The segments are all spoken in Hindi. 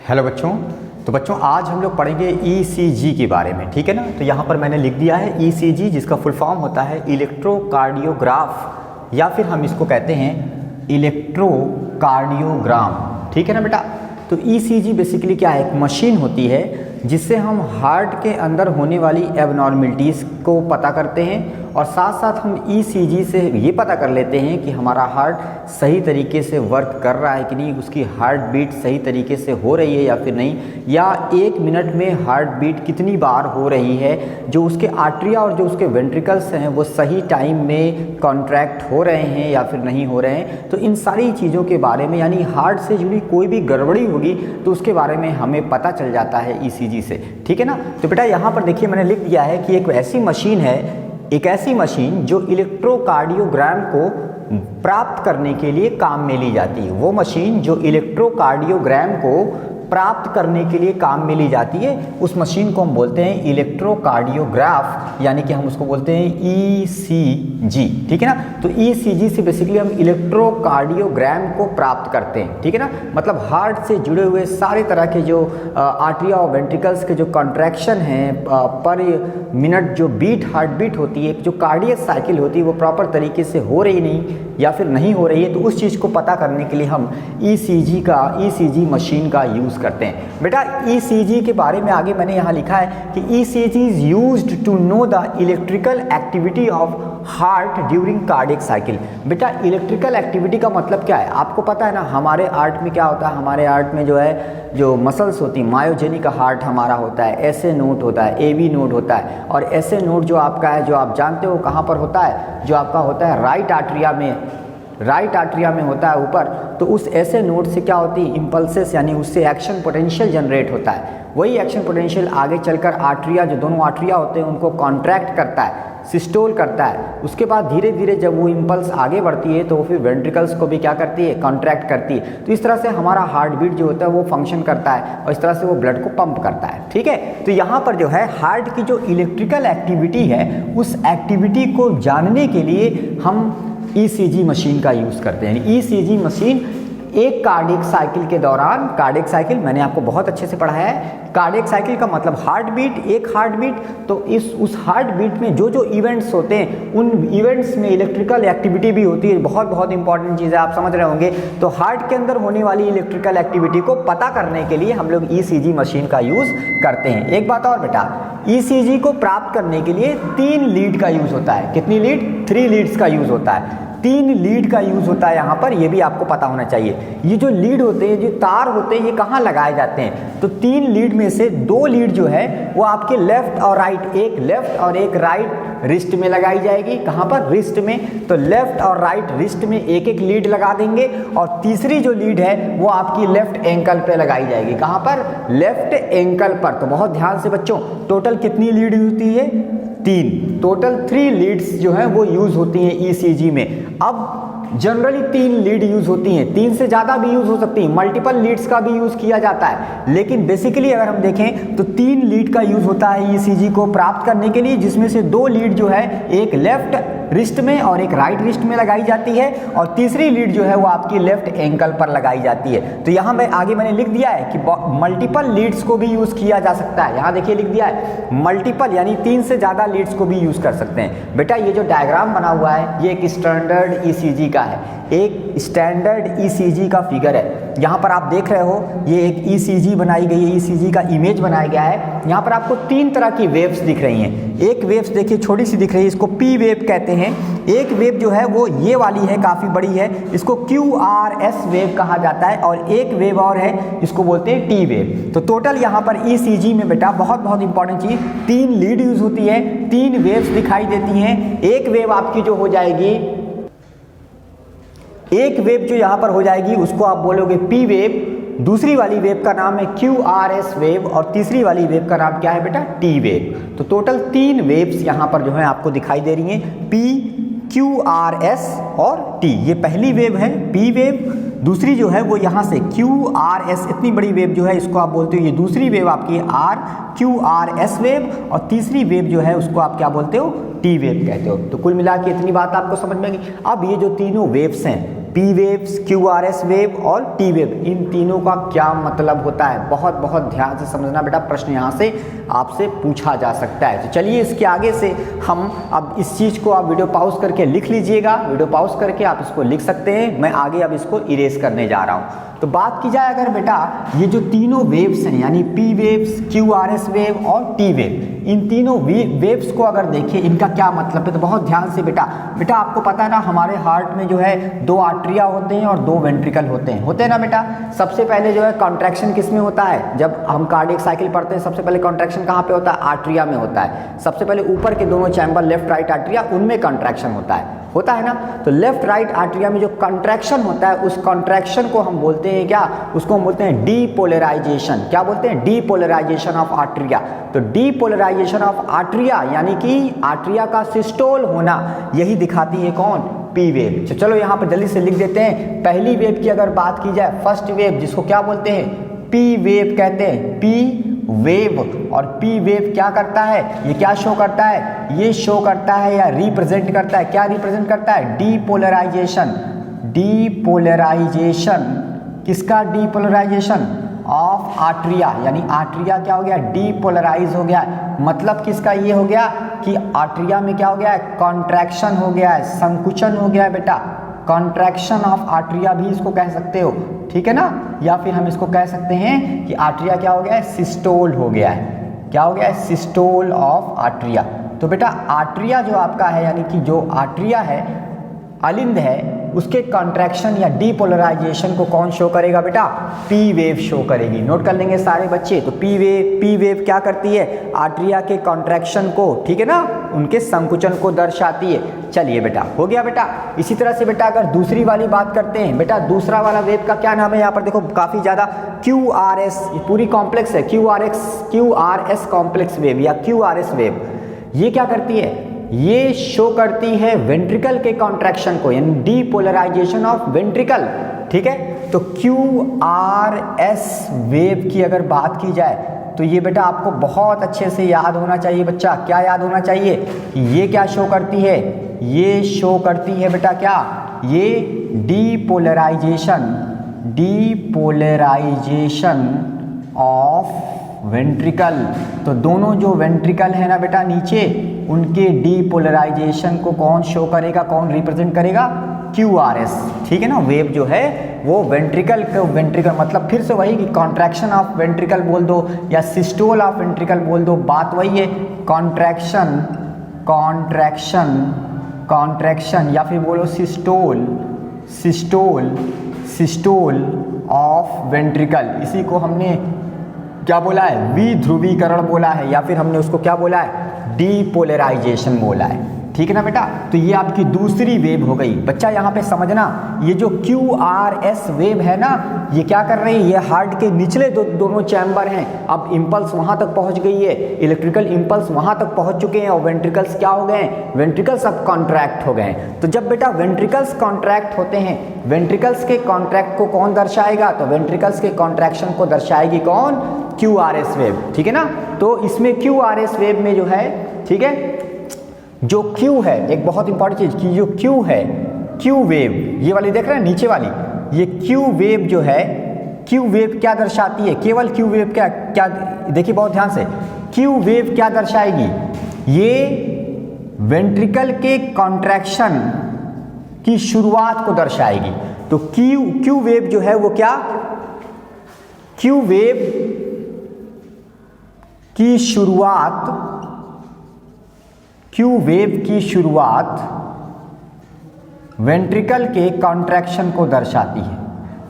हेलो बच्चों। तो बच्चों आज हम लोग पढ़ेंगे ईसीजी के बारे में, ठीक है ना। तो यहाँ पर मैंने लिख दिया है ईसीजी, जिसका फुल फॉर्म होता है इलेक्ट्रोकार्डियोग्राफ, या फिर हम इसको कहते हैं इलेक्ट्रोकार्डियोग्राम, ठीक है ना बेटा। तो ईसीजी बेसिकली क्या है, एक मशीन होती है जिससे हम हार्ट के अंदर होने वाली एबनॉर्मलिटीज़ को पता करते हैं, और साथ साथ हम ईसीजी से ये पता कर लेते हैं कि हमारा हार्ट सही तरीके से वर्क कर रहा है कि नहीं, उसकी हार्ट बीट सही तरीके से हो रही है या फिर नहीं, या एक मिनट में हार्ट बीट कितनी बार हो रही है, जो उसके आर्टरिया और जो उसके वेंट्रिकल्स हैं वो सही टाइम में कॉन्ट्रैक्ट हो रहे हैं या फिर नहीं हो रहे हैं। तो इन सारी चीज़ों के बारे में, यानी हार्ट से जुड़ी कोई भी गड़बड़ी होगी तो उसके बारे में हमें पता चल जाता है ईसीजी से, ठीक है ना। तो बेटा यहाँ पर देखिए मैंने लिख दिया है कि एक ऐसी मशीन है, एक ऐसी मशीन जो इलेक्ट्रोकार्डियोग्राम को प्राप्त करने के लिए काम में ली जाती है। वो मशीन जो इलेक्ट्रोकार्डियोग्राम को प्राप्त करने के लिए काम में ली जाती है, उस मशीन को हम बोलते हैं इलेक्ट्रोकार्डियोग्राफ, यानी कि हम उसको बोलते हैं ईसीजी, ठीक है ना। तो ईसीजी से बेसिकली हम इलेक्ट्रोकार्डियोग्राम को प्राप्त करते हैं, ठीक है ना। मतलब हार्ट से जुड़े हुए सारे तरह के जो आर्टरिया और वेंट्रिकल्स के जो कॉन्ट्रैक्शन हैं, पर मिनट जो बीट हार्ट बीट होती है, जो कार्डियक साइकिल होती है, वो प्रॉपर तरीके से हो रही नहीं या फिर नहीं हो रही है, तो उस चीज़ को पता करने के लिए हम ईसीजी मशीन का यूज़ करते हैं। बेटा ईसीजी के बारे में आगे मैंने यहाँ लिखा है कि ECG is used to know the electrical activity of heart during cardiac cycle. बेटा इलेक्ट्रिकल एक्टिविटी का मतलब क्या है, आपको पता है ना। हमारे हार्ट में क्या होता है, हमारे हार्ट में जो है जो मसल्स होती हैं, मायोजेनिक हार्ट हमारा होता है, एसए नोड होता है, एवी नोड होता है, और एसए नोड जो आपका है, जो आप जानते हो कहाँ पर होता है, जो आपका होता है राइट आर्टरिया में होता है ऊपर। तो उस ऐसे नोड से क्या होती है, इम्पल्सेस, यानी उससे एक्शन पोटेंशियल जनरेट होता है। वही एक्शन पोटेंशियल आगे चलकर आर्टरिया, जो दोनों आर्टरिया होते हैं उनको कॉन्ट्रैक्ट करता है, सिस्टोल करता है। उसके बाद धीरे धीरे जब वो इम्पल्स आगे बढ़ती है तो वो फिर वेंट्रिकल्स को भी क्या करती है, कॉन्ट्रैक्ट करती है। तो इस तरह से हमारा हार्ट बीट जो होता है वो फंक्शन करता है, और इस तरह से वो ब्लड को पंप करता है, ठीक है। तो यहाँ पर जो है हार्ट की जो इलेक्ट्रिकल एक्टिविटी है, उस एक्टिविटी को जानने के लिए हम ईसीजी मशीन का यूज़ करते हैं। ईसीजी मशीन एक कार्डियक साइकिल के दौरान, कार्डियक साइकिल मैंने आपको बहुत अच्छे से पढ़ाया है, कार्डियक साइकिल का मतलब हार्ट बीट, एक हार्ट बीट। तो उस हार्ट बीट में जो जो इवेंट्स होते हैं, उन इवेंट्स में इलेक्ट्रिकल एक्टिविटी भी होती है। बहुत बहुत इंपॉर्टेंट चीज़ है, आप समझ रहे होंगे। तो हार्ट के अंदर होने वाली इलेक्ट्रिकल एक्टिविटी को पता करने के लिए हम लोग ईसीजी मशीन का यूज़ करते हैं। एक बात और बेटा, ईसीजी को प्राप्त करने के लिए 3 लीड का यूज़ होता है। कितनी लीड? 3 लीड्स का यूज़ होता है। 3 लीड का यूज़ होता है यहाँ पर, ये भी आपको पता होना चाहिए। ये जो लीड होते हैं, जो तार होते हैं, ये कहाँ लगाए जाते हैं? तो 3 लीड में से 2 लीड जो है वो आपके लेफ्ट और राइट, एक लेफ्ट और एक राइट रिस्ट में लगाई जाएगी। कहाँ पर? रिस्ट में। तो लेफ्ट और राइट रिस्ट में एक एक लीड लगा देंगे, और तीसरी जो लीड है वो आपकी लेफ्ट एंकल पे लगाई जाएगी। कहाँ पर? लेफ्ट एंकल पर। तो बहुत ध्यान से बच्चों, टोटल कितनी लीड होती है? 3। टोटल 3 लीड्स जो है वो यूज़ होती हैं ईसीजी में। अब जनरली 3 लीड यूज़ होती हैं, 3 से ज़्यादा भी यूज़ हो सकती हैं, मल्टीपल लीड्स का भी यूज़ किया जाता है। लेकिन बेसिकली अगर हम देखें तो 3 लीड का यूज़ होता है ईसीजी को प्राप्त करने के लिए, जिसमें से 2 लीड जो है एक लेफ्ट रिस्ट में और एक राइट रिस्ट में लगाई जाती है, और तीसरी लीड जो है वो आपकी लेफ्ट एंकल पर लगाई जाती है। तो यहाँ मैंने लिख दिया है कि मल्टीपल लीड्स को भी यूज़ किया जा सकता है। यहाँ देखिए लिख दिया है मल्टीपल, यानी 3 से ज़्यादा लीड्स को भी यूज़ कर सकते हैं। बेटा ये जो डायग्राम बना हुआ है, ये एक स्टैंडर्ड ईसीजी का है, एक स्टैंडर्ड ईसीजी का फिगर है। यहाँ पर आप देख रहे हो, ये एक ईसीजी बनाई गई है, ईसीजी का इमेज बनाया गया है। यहाँ पर आपको 3 तरह की वेव्स दिख रही हैं। एक वेव्स देखिए छोटी सी दिख रही है, इसको पी वेव कहते हैं। एक वेव जो है वो ये वाली है, काफ़ी बड़ी है, इसको QRS वेव कहा जाता है, और एक वेव और है, इसको बोलते हैं टी वेव। तो टोटल यहाँ पर ईसीजी में बेटा बहुत बहुत इंपॉर्टेंट चीज़, 3 लीड यूज़ होती है, 3 वेव्स दिखाई देती हैं। एक वेव आपकी जो हो जाएगी, एक वेव जो यहाँ पर हो जाएगी उसको आप बोलोगे पी वेव, दूसरी वाली वेव का नाम है QRS वेव, और तीसरी वाली वेव का नाम क्या है बेटा? T wave. तो टोटल 3 वेव्स यहाँ पर जो है आपको दिखाई दे रही हैं, P, QRS और T। ये पहली वेव है P वेव, दूसरी जो है वो यहाँ से QRS, इतनी बड़ी वेव जो है इसको आप बोलते हो, ये दूसरी वेव आपकी QRS वेव, और तीसरी वेव जो है उसको आप क्या बोलते हो? टी वेव कहते हो। तो कुल मिला के इतनी बात आपको समझ में आ गई। अब ये जो तीनों वेव्स हैं, P waves, Q R S wave और टी वेव, इन तीनों का क्या मतलब होता है? बहुत बहुत ध्यान से समझना बेटा, प्रश्न यहाँ से आपसे पूछा जा सकता है। तो चलिए इसके आगे से हम अब इस चीज़ को आप वीडियो पॉज करके लिख लीजिएगा, वीडियो पॉज करके आप इसको लिख सकते हैं। मैं आगे अब इसको इरेज करने जा रहा हूँ। तो बात की जाए अगर बेटा ये जो तीनों वेव्स हैं यानी P waves, Q R S wave और टी वेव, इन तीनों वेव्स को अगर देखिए इनका क्या मतलब है तो बहुत ध्यान से बेटा आपको पता है ना हमारे हार्ट में जो है 2 आर्टरिया होते हैं और 2 वेंट्रिकल होते हैं ना बेटा। सबसे पहले जो है कॉन्ट्रैक्शन किस में होता है? जब हम कार्डियक साइकिल पढ़ते हैं सबसे पहले कॉन्ट्रैक्शन कहाँ पे होता है? आर्टरिया में होता है। सबसे पहले ऊपर के दोनों चैम्बर लेफ्ट राइट आर्टरिया, उनमें कॉन्ट्रैक्शन होता है ना। तो लेफ्ट राइट आर्टरिया में जो कॉन्ट्रैक्शन होता है उस कॉन्ट्रैक्शन को हम बोलते हैं क्या? उसको हम बोलते हैं डीपोलराइजेशन। क्या बोलते हैं? Depolarization of atria. तो डीपोलराइजेशन ऑफ आर्टरिया यानी कि आर्टरिया का सिस्टोल होना, यही दिखाती है कौन? P wave. तो चलो यहाँ पर जल्दी से लिख देते हैं। पहली वेव की अगर बात की जाए, फर्स्ट वेव जिसको क्या बोलते हैं? पी वेव कहते हैं, पी वेव। और पी वेव क्या करता है? ये क्या शो करता है? ये शो करता है या रिप्रेजेंट करता है, क्या रिप्रेजेंट करता है? डीपोलराइजेशन। डीपोलराइजेशन किसका? डीपोलराइजेशन ऑफ आर्टरिया, यानी आर्टरिया क्या हो गया? डीपोलराइज हो गया। मतलब किसका ये हो गया कि आर्टरिया में क्या हो गया है? कॉन्ट्रैक्शन हो गया है, संकुचन हो गया है बेटा। कॉन्ट्रैक्शन ऑफ आर्टरिया भी इसको कह सकते हो, ठीक है ना। या फिर हम इसको कह सकते हैं कि आर्टरिया क्या हो गया है? सिस्टोल हो गया है। क्या हो गया है? Systole of atria. तो बेटा आर्टरिया जो आपका है यानी कि जो आर्टरिया है, अलिंद है, उसके कॉन्ट्रैक्शन या डीपोलराइजेशन को कौन शो करेगा बेटा? पी वेव शो करेगी। नोट कर लेंगे सारे बच्चे। तो पी वेव क्या करती है? आर्टरिया के कॉन्ट्रैक्शन को, ठीक है ना, उनके संकुचन को दर्शाती है। चलिए बेटा हो गया बेटा। इसी तरह से बेटा अगर दूसरी वाली बात करते हैं, बेटा दूसरा वाला वेव का क्या नाम है? यहाँ पर देखो काफ़ी ज़्यादा क्यू आर एस, पूरी कॉम्प्लेक्स है, Q R S complex wave या क्यू आर एस वेव। ये क्या करती है? ये शो करती है वेंट्रिकल के कॉन्ट्रैक्शन को, यानी डीपोलराइजेशन ऑफ वेंट्रिकल, ठीक है। तो क्यू आर एस वेव की अगर बात की जाए तो ये बेटा आपको बहुत अच्छे से याद होना चाहिए बच्चा। क्या याद होना चाहिए? ये क्या शो करती है? ये शो करती है बेटा क्या? ये डीपोलराइजेशन ऑफ वेंट्रिकल। तो दोनों जो वेंट्रिकल है ना बेटा नीचे, उनके डीपोलराइजेशन को कौन शो करेगा, कौन रिप्रेजेंट करेगा? क्यू आर एस, ठीक है ना। वेव जो है वो वेंट्रिकल मतलब फिर से वही कि कॉन्ट्रैक्शन ऑफ वेंट्रिकल बोल दो या सिस्टोल ऑफ वेंट्रिकल बोल दो, बात वही है। कॉन्ट्रैक्शन या फिर बोलो सिस्टोल ऑफ वेंट्रिकल। इसी को हमने क्या बोला है? विध्रुवीकरण बोला है, या फिर हमने उसको क्या बोला है? डीपोलराइजेशन बोला है, ठीक है ना बेटा। तो ये आपकी दूसरी वेव हो गई। बच्चा यहाँ पे समझना, ये जो क्यू आर एस वेव है ना, ये क्या कर रही है? ये हार्ट के निचले दोनों चैम्बर हैं, अब इम्पल्स वहाँ तक पहुँच गई है, इलेक्ट्रिकल इम्पल्स वहाँ तक पहुँच चुके हैं और वेंट्रिकल्स क्या हो गए हैं? वेंट्रिकल्स अब कॉन्ट्रैक्ट हो गए हैं। तो जब बेटा वेंट्रिकल्स कॉन्ट्रैक्ट होते हैं, वेंट्रिकल्स के कॉन्ट्रैक्ट को कौन दर्शाएगा? तो वेंट्रिकल्स के कॉन्ट्रैक्शन को दर्शाएगी कौन? क्यू आर एस वेव, ठीक है ना। तो इसमें क्यू आर एस वेव में जो है, ठीक है, जो क्यू है, एक बहुत इंपॉर्टेंट चीज की जो क्यू है, क्यू वेव, ये वाली देख रहे हैं नीचे वाली, ये क्यू वेव जो है, क्यू वेव क्या दर्शाती है? केवल क्यू वेव क्या देखिए बहुत ध्यान से, क्यू वेव क्या दर्शाएगी? ये वेंट्रिकल के कॉन्ट्रैक्शन की शुरुआत को दर्शाएगी। तो क्यू वेव जो है वो क्या? क्यू वेव की शुरुआत वेंट्रिकल के कॉन्ट्रैक्शन को दर्शाती है।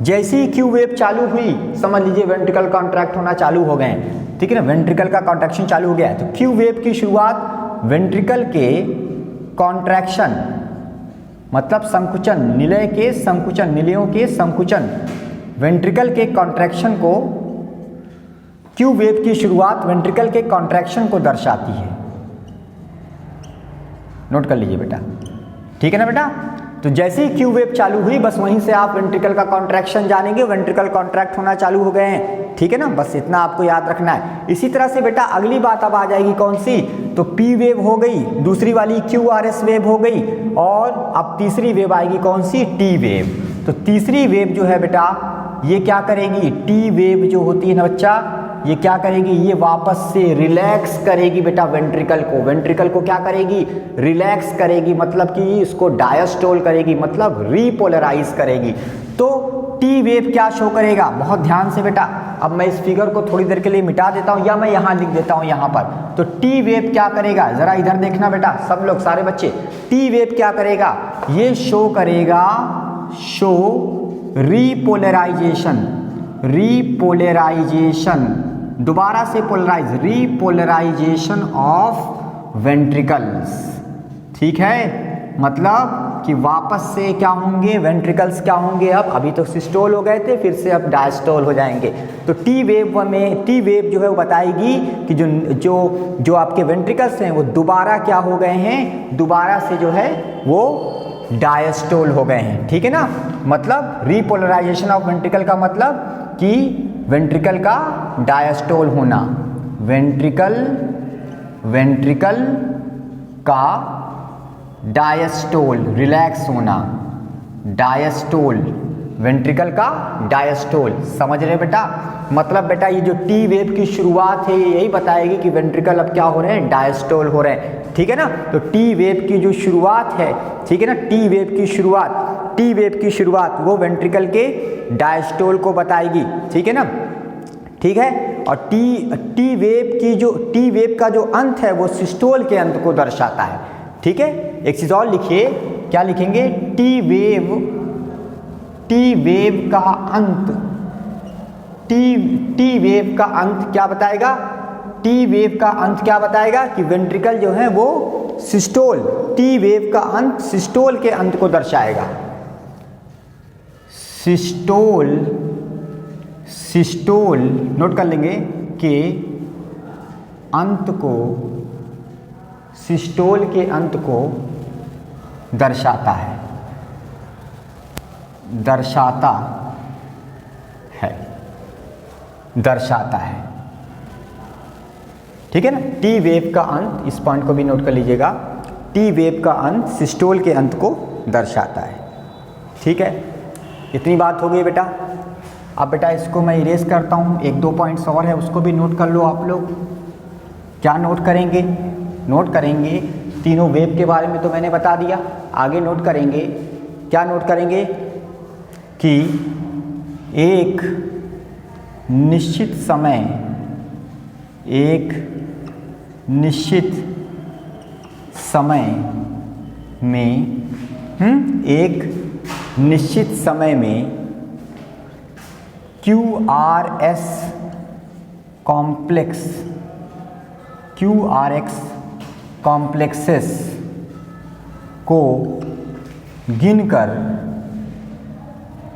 जैसे ही क्यू वेव चालू हुई, समझ लीजिए वेंट्रिकल कॉन्ट्रैक्ट होना चालू हो गए, ठीक है ना, वेंट्रिकल का कॉन्ट्रैक्शन चालू हो गया है। तो क्यू वेव की शुरुआत वेंट्रिकल के कॉन्ट्रैक्शन मतलब संकुचन, निलयों के संकुचन, वेंट्रिकल के कॉन्ट्रैक्शन को, क्यू वेव की शुरुआत वेंट्रिकल के कॉन्ट्रैक्शन को दर्शाती है। नोट कर लीजिए बेटा, ठीक है ना बेटा। तो जैसे ही क्यू वेव चालू हुई, बस वहीं से आप वेंट्रिकल का कॉन्ट्रैक्शन जानेंगे, वेंट्रिकल कॉन्ट्रैक्ट होना चालू हो गए हैं, ठीक है ना। बस इतना आपको याद रखना है। इसी तरह से बेटा अगली बात अब आ जाएगी कौन सी? तो पी वेव हो गई, दूसरी वाली क्यू आर एस वेव हो गई, और अब तीसरी वेव आएगी कौन सी? T wave. तो तीसरी वेव जो है बेटा ये क्या करेगी, टी वेव जो होती है ना बच्चा, ये क्या करेगी, ये वापस से रिलैक्स करेगी बेटा वेंट्रिकल को क्या करेगी, रिलैक्स करेगी, मतलब कि इसको डायस्टोल करेगी, मतलब रीपोलराइज करेगी। तो टी वेव क्या शो करेगा, बहुत ध्यान से बेटा, अब मैं इस फिगर को थोड़ी देर के लिए मिटा देता हूं या मैं यहां लिख देता हूं यहां पर। तो टी वेव क्या करेगा, जरा इधर देखना बेटा सब लोग, सारे बच्चे, टी वेव क्या करेगा, ये शो करेगा, शो रीपोलराइजेशन, दोबारा से पोलराइज, रीपोलराइजेशन ऑफ वेंट्रिकल्स। ठीक है, मतलब कि वापस से क्या होंगे, वेंट्रिकल्स क्या होंगे, अब अभी तो सिस्टोल हो गए थे, फिर से अब डायस्टोल हो जाएंगे। तो टी वेव में, टी वेव जो है वो बताएगी कि जो आपके वेंट्रिकल्स हैं वो दोबारा क्या हो गए हैं, दोबारा से जो है वो डायस्टोल हो गए हैं। ठीक है ना, मतलब रीपोलराइजेशन ऑफ वेंट्रिकल का मतलब कि वेंट्रिकल का डायस्टोल होना, वेंट्रिकल का डायस्टोल, रिलैक्स होना, डायस्टोल, वेंट्रिकल का डायस्टोल, समझ रहे बेटा। मतलब बेटा ये जो टी वेव की शुरुआत है यही बताएगी कि वेंट्रिकल अब क्या हो रहे हैं, डायस्टोल हो रहे हैं। ठीक है ना, तो टी वेव की जो शुरुआत है, ठीक है ना, टी वेव की शुरुआत वो वेंट्रिकल के डायस्टोल को बताएगी। ठीक है ना, ठीक है। और टी वेव का जो अंत है वो सिस्टोल के अंत को दर्शाता है। ठीक है, एक चीज और लिखिए, क्या लिखेंगे, टी वेव का अंत, टी वेव का अंत क्या बताएगा, टी वेव का अंत क्या बताएगा कि वेंट्रिकल जो है वो सिस्टोल, टी वेव का अंत सिस्टोल के अंत को दर्शाएगा। सिस्टोल नोट कर लेंगे कि अंत को, सिस्टोल के अंत को दर्शाता है, दर्शाता है। ठीक है ना, टी वेव का अंत, इस पॉइंट को भी नोट कर लीजिएगा, टी वेव का अंत सिस्टोल के अंत को दर्शाता है। ठीक है, इतनी बात हो गई बेटा। अब बेटा इसको मैं इरेज करता हूँ, 1-2 पॉइंट्स और है उसको भी नोट कर लो आप लोग। क्या नोट करेंगे, तीनों वेव के बारे में तो मैंने बता दिया, आगे नोट करेंगे, क्या नोट करेंगे कि एक निश्चित समय में QRS कॉम्प्लेक्सेस को गिनकर,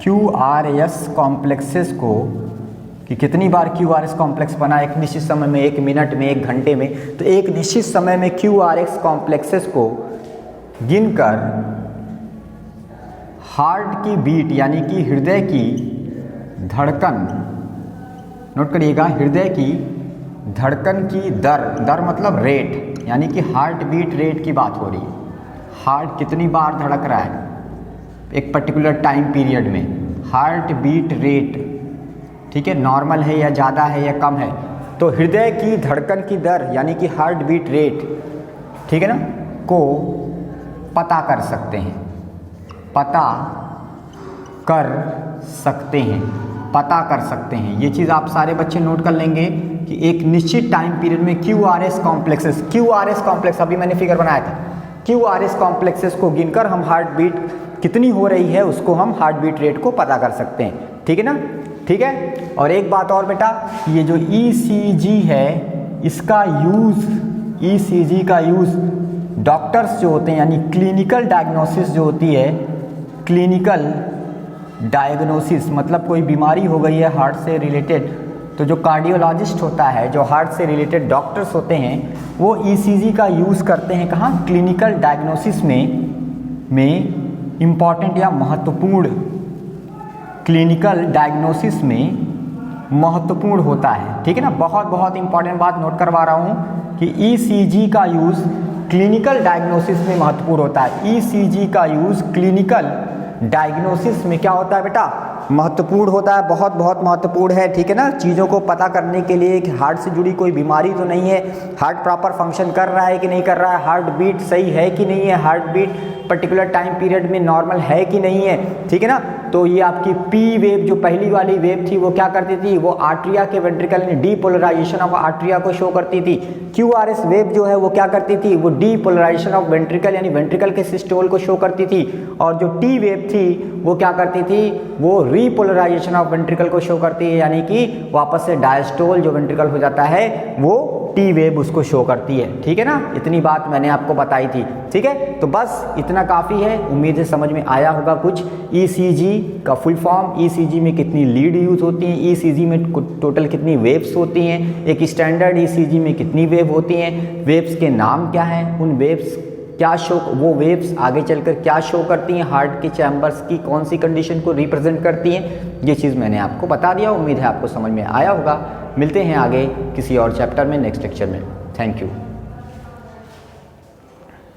QRS कॉम्प्लेक्सेस को कि कितनी बार QRS कॉम्प्लेक्स बना एक निश्चित समय में, 1 मिनट में, 1 घंटे में, तो एक निश्चित समय में QRS कॉम्प्लेक्सेस को गिनकर हार्ट की बीट यानी कि हृदय की धड़कन, नोट करिएगा, हृदय की धड़कन की दर मतलब रेट, यानी कि हार्ट बीट रेट की बात हो रही है। हार्ट कितनी बार धड़क रहा है एक पर्टिकुलर टाइम पीरियड में, हार्ट बीट रेट, ठीक है, नॉर्मल है या ज़्यादा है या कम है, तो हृदय की धड़कन की दर यानी कि हार्ट बीट रेट, ठीक है ना, को पता कर सकते हैं, पता कर सकते हैं। ये चीज़ आप सारे बच्चे नोट कर लेंगे कि एक निश्चित टाइम पीरियड में QRS कॉम्प्लेक्स अभी मैंने फिगर बनाया था, QRS कॉम्प्लेक्सेस को गिनकर हम हार्ट बीट कितनी हो रही है उसको हम हार्ट बीट रेट को पता कर सकते हैं। ठीक है ना, ठीक है। और एक बात और बेटा, ये जो ECG है इसका यूज़, ECG का यूज़ डॉक्टर्स जो होते हैं यानी क्लिनिकल डायग्नोसिस जो होती है, क्लिनिकल डायग्नोसिस मतलब कोई बीमारी हो गई है हार्ट से रिलेटेड, तो जो कार्डियोलॉजिस्ट होता है, जो हार्ट से रिलेटेड डॉक्टर्स होते हैं, वो ECG का यूज़ करते हैं कहाँ, क्लिनिकल डायग्नोसिस में इम्पॉर्टेंट या महत्वपूर्ण, क्लिनिकल डायग्नोसिस में महत्वपूर्ण होता है। ठीक है ना, बहुत इंपॉर्टेंट बात नोट करवा रहा हूँ कि ECG का यूज़ क्लिनिकल डायग्नोसिस में महत्वपूर्ण होता है। ECG का यूज़ क्लिनिकल डायग्नोसिस में क्या होता है बेटा, महत्वपूर्ण होता है, बहुत बहुत महत्वपूर्ण है, ठीक है ना। चीज़ों को पता करने के लिए कि हार्ट से जुड़ी कोई बीमारी तो नहीं है, हार्ट प्रॉपर फंक्शन कर रहा है कि नहीं कर रहा है, हार्ट बीट सही है कि नहीं है, heart beat particular time period में नॉर्मल है कि नहीं है, ठीक है ना। तो ये आपकी पी वेव जो पहली वाली वेव थी वो क्या करती थी, वो आर्ट्रिया के वेंट्रिकल में डीपोलराइजेशन ऑफ आर्ट्रिया को शो करती थी। क्यूआरएस वेव जो है वो क्या करती थी, वो डीपोलराइजेशन ऑफ वेंट्रिकल यानी वेंट्रिकल के सिस्टोल को शो करती थी। और जो टी वेव थी वो क्या करती थी, वो रीपोलराइजेशन ऑफ वेंट्रिकल को शो करती है, यानी कि वापस से डायस्टोल जो वेंट्रिकल हो जाता है वो टी वेव उसको शो करती है, ठीक है ना। इतनी बात मैंने आपको बताई थी, ठीक है। तो बस इतना काफ़ी है, उम्मीद है समझ में आया होगा कुछ। ईसीजी का फुल फॉर्म, ईसीजी में कितनी लीड यूज होती हैं, ईसीजी में टोटल कितनी वेव्स होती हैं, एक स्टैंडर्ड ईसीजी में कितनी वेव होती हैं, वेव्स के नाम क्या हैं, उन वेव्स क्या शो, वो वेव्स आगे चलकर क्या शो करती हैं, हार्ट के चैम्बर्स की कौन सी कंडीशन को रिप्रेजेंट करती हैं, ये चीज़ मैंने आपको बता दिया। उम्मीद है आपको समझ में आया होगा। मिलते हैं आगे किसी और चैप्टर में, नेक्स्ट लेक्चर में। Thank you.